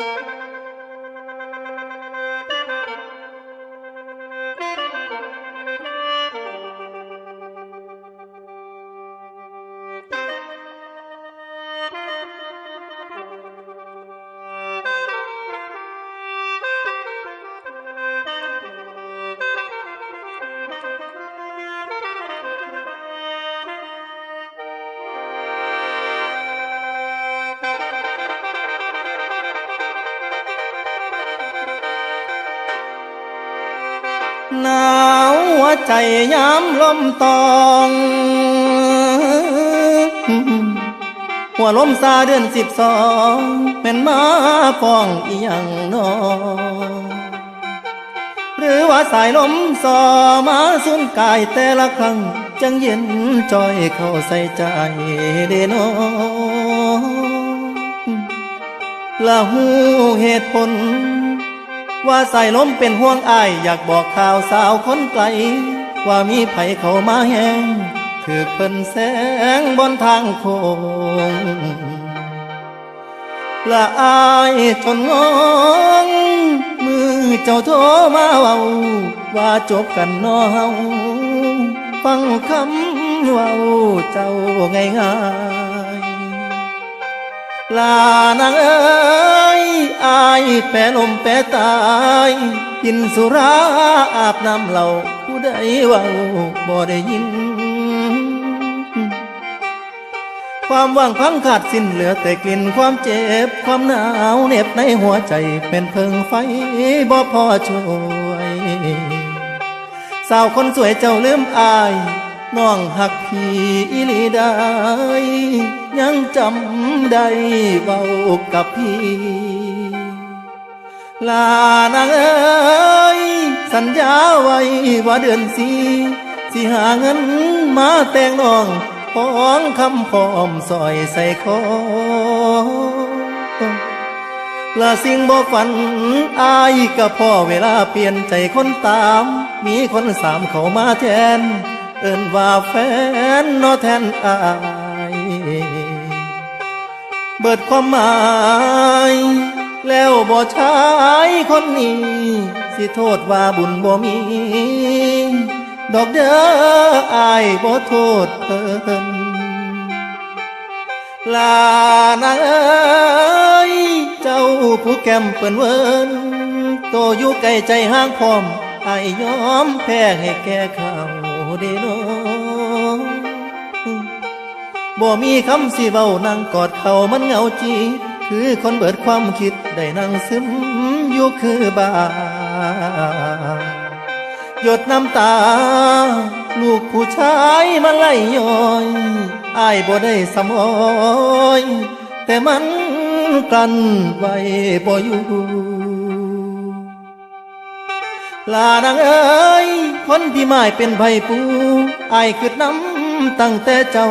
นาวหัวใจย้ำลมตองหัวลมซาเดือน12เป็นมาฟ้องอีหยังน้อหรือว่าสายลมซอมาสุนกายแต่ละครั้งจังเย็นจอยเข้าใส่ใจเดโนละหูเหตุผลว่าสายลมเป็นห่วงอายอยากบอกข่าวสาวคนไกลว่ามีไผเข้ามาแห้งถือเพิ่นแสงบนทางโค้งละอายจนงงมือเจ้าโทรมาเว้าว่าจบกันน้อเฮาฟังคำเว้าเจ้าง่ายๆลานางเอ้ยอายแปรลมแปรตายกินสุราอาบน้ำเหล้าผู้ใดเว้าบ่ได้ยินความว่างพังขาดสิ้นเหลือแต่กลิ่นความเจ็บความหนาวเหน็บในหัวใจเป็นเพิงไฟบ่พอช่วยสาวคนสวยเจ้าลืมอายน้องหักพี่อีหลีได้ยังจำได้เว้ากับพี่ลานางเอ้ยสัญญาไว้ว่าเดือนสี่สิหาเงินมาแต่งน้องของคำพร้อมซอยใส่คอละสิ่งบ่ฝันอายกับพ่อเวลาเปลี่ยนใจคนตามมีคนสามเข้ามาแทนเอิ้นว่าแฟนนอแทนอายเบิดความหมายแล้วบ่ชายคนนี้สิโทษว่าบุญบ่มีดอกเด้ออายบ่โทษเพิ่นลานางเอ้ยเจ้าผู้แก้มเปิ้นเวินโตอยู่ใกล้ใจห่างพร้อมอายยอมแพ้ให้แก่เขาเด้อน้อบ่มีคำสิเว้านั่งกอดเขามันเหงาจีคือคนเบิดความคิดได้นั่งซึมอยู่คือบาหยดน้ำตาลูกผู้ชายมาไหลย้อยอายบ่ได้สำอ้อยแต่มันกลั้นไว้บ่อยู่ลานางเอ้ยคนที่หมายเป็นไผปูอายคิดน้ำตั้งแต่เจ้า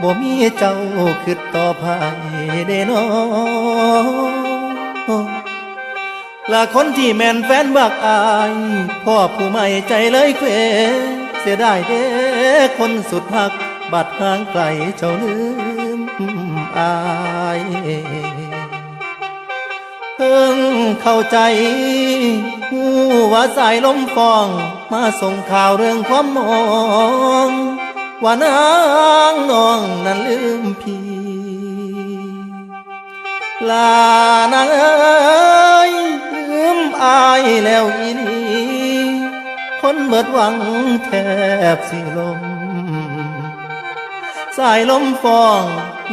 บ่มีเจ้าคิดต่อไผเด้น้อละคนที่แม่นแฟนบักอายพ่อผู้ใหม่ใจเลยเควเสียได้เด้คนสุดหักบัดห่างไกลเจ้าลืมอายเพิ่งเข้าใจหูว่าสายลมฟองมาส่งข่าวเรื่องความมองว่านางน้องนั้นลืมพี่ลานางเอ้ยลืมอายแล้วอีนีคนเบิดหวังแทบสิลมสายลมฟอง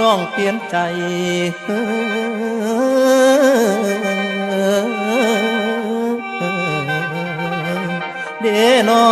น้องเปลี่ยนใจเด้น้อ